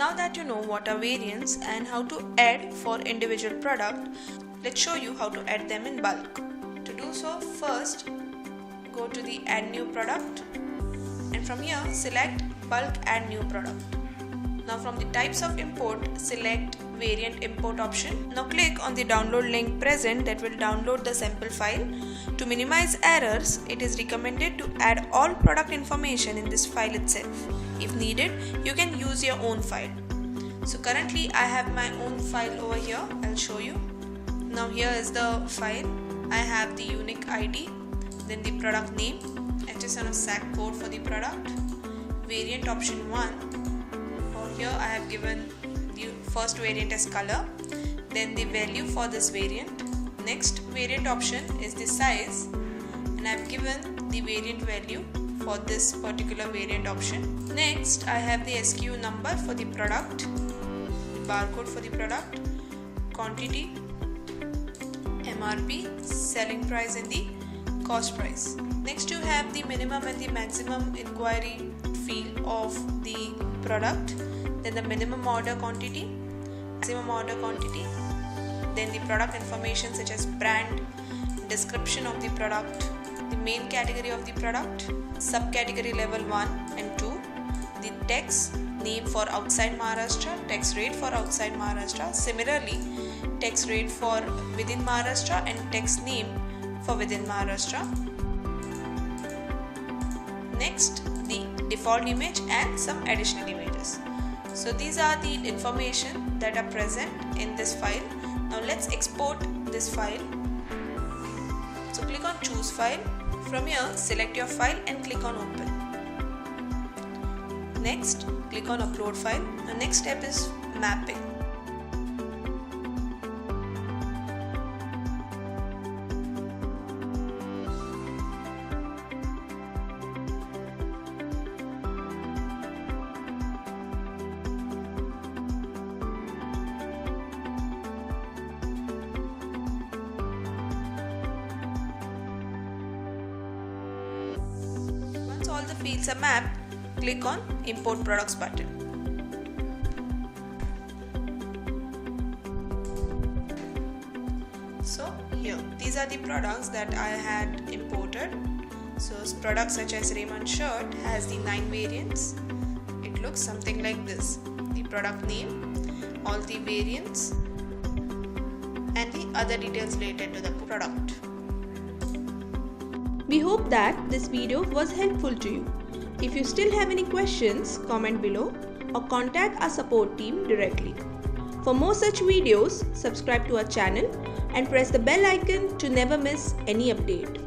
Now that you know what are variants and how to add for individual product, let's show you how to add them in bulk. To do so, first go to the add new product and from here select bulk add new product. Now from the types of import, select variant import option. Now click on the download link present that will download the sample file. To minimize errors, it is recommended to add all product information in this file itself. If needed, you can use your own file. So currently I have my own file over here. I'll show you. Now here is the file. I have the unique ID, then the product name, HSN SAC code for the product, variant option 1. Over here I have given the first variant as color, then the value for this variant. Next variant option is the size, and I have given the variant value for this particular variant option. Next I have the SKU number for the product, the barcode for the product, quantity, MRP, selling price and the cost price. Next you have the minimum and the maximum inquiry field of the product, then the minimum order quantity, maximum order quantity, then the product information such as brand, description of the product, the main category of the product, subcategory level 1 and 2, the tax name for outside Maharashtra, tax rate for outside Maharashtra, similarly tax rate for within Maharashtra and tax name for within Maharashtra. Next, the default image and some additional images. So these are the information that are present in this file. Now let's export this file. So click on choose file. From here select your file and click on open. Next click on upload file. The next step is mapping. All the fields are mapped, click on import products button. So here these are the products that I had imported. So products such as Raymond shirt has the 9 variants. It looks something like this: the product name, all the variants and the other details related to the product. We hope that this video was helpful to you. If you still have any questions, comment below or contact our support team directly. For more such videos, subscribe to our channel and press the bell icon to never miss any update.